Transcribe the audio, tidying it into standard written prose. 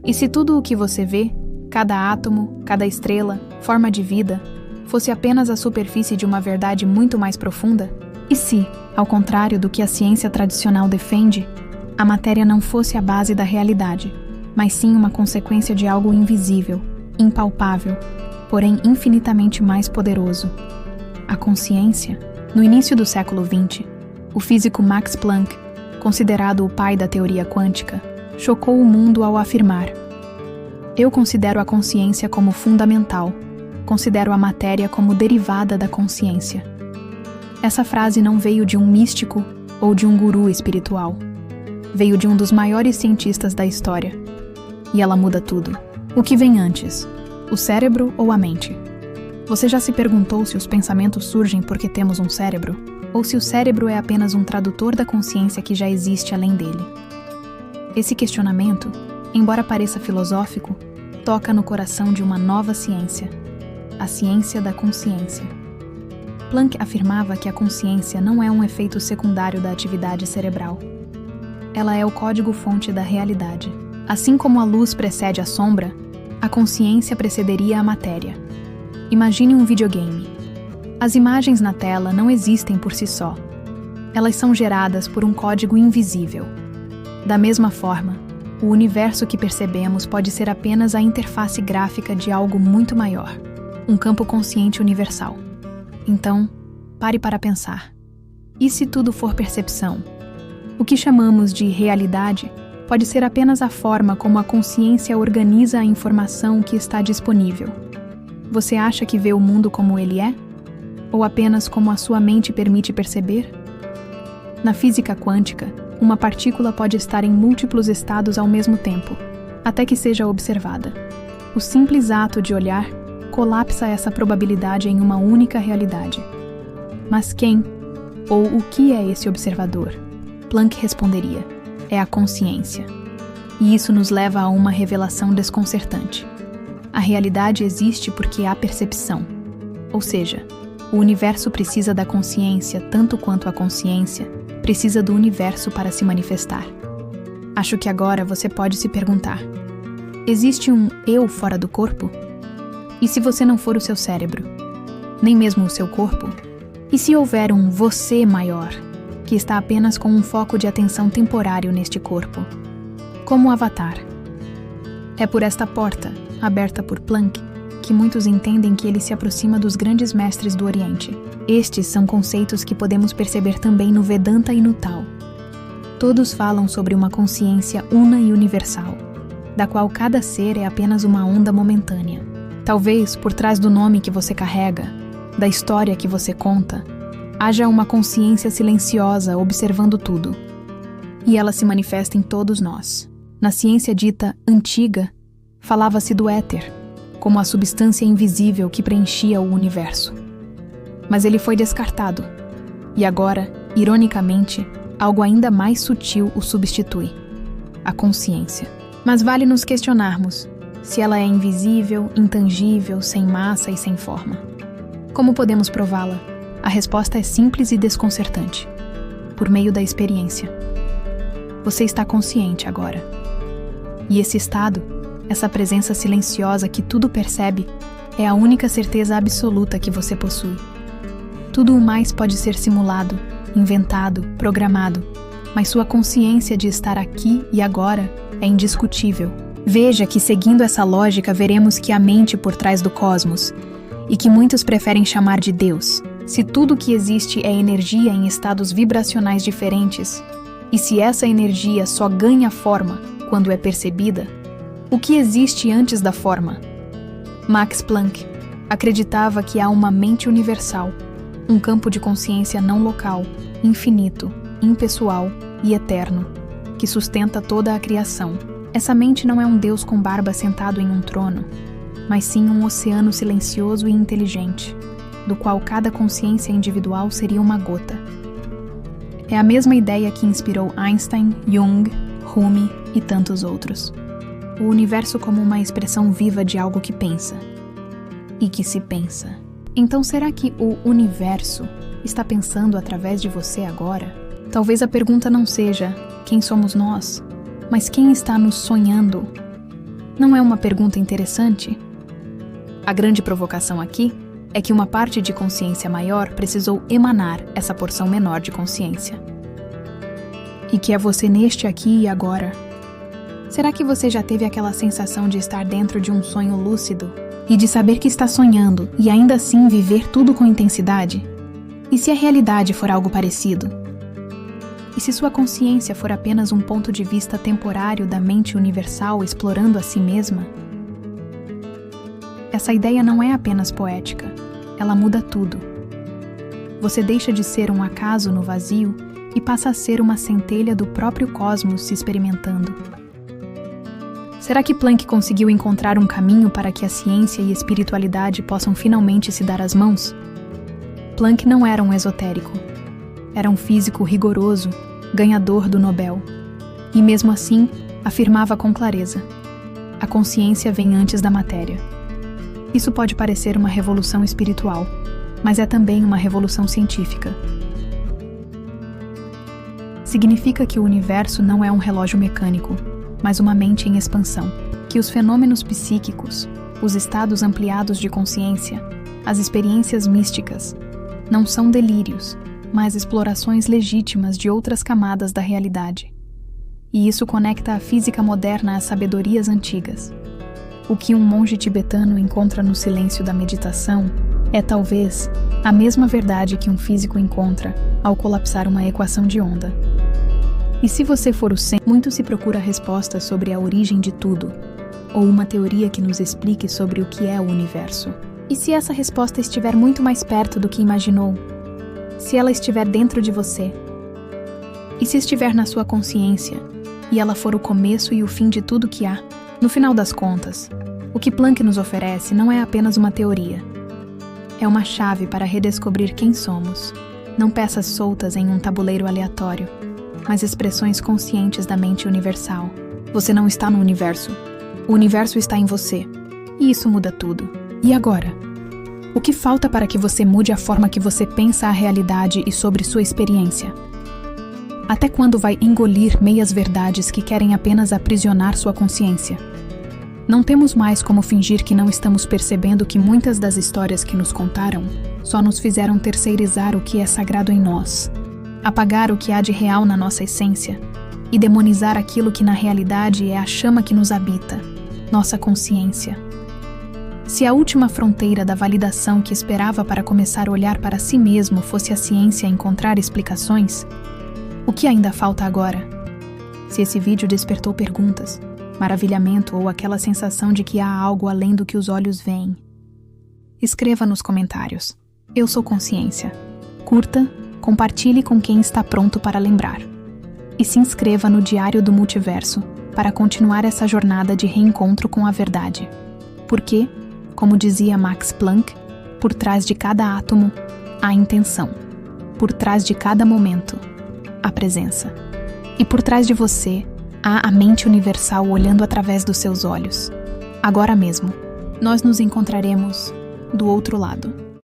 E se tudo o que você vê, cada átomo, cada estrela, forma de vida, fosse apenas a superfície de uma verdade muito mais profunda? E se, ao contrário do que a ciência tradicional defende, a matéria não fosse a base da realidade, mas sim uma consequência de algo invisível, impalpável, porém infinitamente mais poderoso? A consciência? No início do século XX, o físico Max Planck, considerado o pai da teoria quântica, chocou o mundo ao afirmar: "Eu considero a consciência como fundamental, considero a matéria como derivada da consciência." Essa frase não veio de um místico ou de um guru espiritual. Veio de um dos maiores cientistas da história. E ela muda tudo. O que vem antes? O cérebro ou a mente? Você já se perguntou se os pensamentos surgem porque temos um cérebro? Ou se o cérebro é apenas um tradutor da consciência que já existe além dele? Esse questionamento, embora pareça filosófico, toca no coração de uma nova ciência, a ciência da consciência. Planck afirmava que a consciência não é um efeito secundário da atividade cerebral. Ela é o código-fonte da realidade. Assim como a luz precede a sombra, a consciência precederia a matéria. Imagine um videogame. As imagens na tela não existem por si só. Elas são geradas por um código invisível. Da mesma forma, o universo que percebemos pode ser apenas a interface gráfica de algo muito maior, um campo consciente universal. Então, pare para pensar. E se tudo for percepção? O que chamamos de realidade pode ser apenas a forma como a consciência organiza a informação que está disponível. Você acha que vê o mundo como ele é? Ou apenas como a sua mente permite perceber? Na física quântica, uma partícula pode estar em múltiplos estados ao mesmo tempo, até que seja observada. O simples ato de olhar colapsa essa probabilidade em uma única realidade. Mas quem ou o que é esse observador? Planck responderia: é a consciência. E isso nos leva a uma revelação desconcertante. A realidade existe porque há percepção. Ou seja, o universo precisa da consciência tanto quanto a consciência precisa do universo para se manifestar. Acho que agora você pode se perguntar: existe um eu fora do corpo? E se você não for o seu cérebro? Nem mesmo o seu corpo? E se houver um você maior, que está apenas com um foco de atenção temporário neste corpo? Como o Avatar. É por esta porta, aberta por Planck, que muitos entendem que ele se aproxima dos grandes mestres do Oriente. Estes são conceitos que podemos perceber também no Vedanta e no Tao. Todos falam sobre uma consciência una e universal, da qual cada ser é apenas uma onda momentânea. Talvez, por trás do nome que você carrega, da história que você conta, haja uma consciência silenciosa observando tudo. E ela se manifesta em todos nós. Na ciência dita antiga, falava-se do éter, como a substância invisível que preenchia o universo. Mas ele foi descartado. E agora, ironicamente, algo ainda mais sutil o substitui: a consciência. Mas vale nos questionarmos se ela é invisível, intangível, sem massa e sem forma. Como podemos prová-la? A resposta é simples e desconcertante: por meio da experiência. Você está consciente agora. E esse estado, essa presença silenciosa que tudo percebe, é a única certeza absoluta que você possui. Tudo o mais pode ser simulado, inventado, programado, mas sua consciência de estar aqui e agora é indiscutível. Veja que, seguindo essa lógica, veremos que a mente por trás do cosmos, e que muitos preferem chamar de Deus, se tudo que existe é energia em estados vibracionais diferentes, e se essa energia só ganha forma quando é percebida, o que existe antes da forma? Max Planck acreditava que há uma mente universal, um campo de consciência não local, infinito, impessoal e eterno, que sustenta toda a criação. Essa mente não é um Deus com barba sentado em um trono, mas sim um oceano silencioso e inteligente, do qual cada consciência individual seria uma gota. É a mesma ideia que inspirou Einstein, Jung, Rumi e tantos outros. O universo como uma expressão viva de algo que pensa. E que se pensa. Então será que o universo está pensando através de você agora? Talvez a pergunta não seja quem somos nós, mas quem está nos sonhando. Não é uma pergunta interessante? A grande provocação aqui é que uma parte de consciência maior precisou emanar essa porção menor de consciência. E que é você neste aqui e agora. Será que você já teve aquela sensação de estar dentro de um sonho lúcido e de saber que está sonhando e ainda assim viver tudo com intensidade? E se a realidade for algo parecido? E se sua consciência for apenas um ponto de vista temporário da mente universal explorando a si mesma? Essa ideia não é apenas poética, ela muda tudo. Você deixa de ser um acaso no vazio e passa a ser uma centelha do próprio cosmos se experimentando. Será que Planck conseguiu encontrar um caminho para que a ciência e a espiritualidade possam finalmente se dar as mãos? Planck não era um esotérico. Era um físico rigoroso, ganhador do Nobel. E mesmo assim, afirmava com clareza: a consciência vem antes da matéria. Isso pode parecer uma revolução espiritual, mas é também uma revolução científica. Significa que o universo não é um relógio mecânico, mas uma mente em expansão, que os fenômenos psíquicos, os estados ampliados de consciência, as experiências místicas, não são delírios, mas explorações legítimas de outras camadas da realidade. E isso conecta a física moderna às sabedorias antigas. O que um monge tibetano encontra no silêncio da meditação é talvez a mesma verdade que um físico encontra ao colapsar uma equação de onda. E se você for o centro, muito se procura respostas sobre a origem de tudo, ou uma teoria que nos explique sobre o que é o universo. E se essa resposta estiver muito mais perto do que imaginou? Se ela estiver dentro de você? E se estiver na sua consciência, e ela for o começo e o fim de tudo que há? No final das contas, o que Planck nos oferece não é apenas uma teoria. É uma chave para redescobrir quem somos, não peças soltas em um tabuleiro aleatório, mas expressões conscientes da mente universal. Você não está no universo. O universo está em você. E isso muda tudo. E agora? O que falta para que você mude a forma que você pensa a realidade e sobre sua experiência? Até quando vai engolir meias-verdades que querem apenas aprisionar sua consciência? Não temos mais como fingir que não estamos percebendo que muitas das histórias que nos contaram só nos fizeram terceirizar o que é sagrado em nós, apagar o que há de real na nossa essência e demonizar aquilo que na realidade é a chama que nos habita, nossa consciência. Se a última fronteira da validação que esperava para começar a olhar para si mesmo fosse a ciência encontrar explicações, o que ainda falta agora? Se esse vídeo despertou perguntas, maravilhamento ou aquela sensação de que há algo além do que os olhos veem, escreva nos comentários. Eu sou Consciência. Curta, compartilhe com quem está pronto para lembrar. E se inscreva no Diário do Multiverso para continuar essa jornada de reencontro com a verdade. Porque, como dizia Max Planck, por trás de cada átomo, há intenção. Por trás de cada momento, há presença. E por trás de você, há a mente universal olhando através dos seus olhos. Agora mesmo, nós nos encontraremos do outro lado.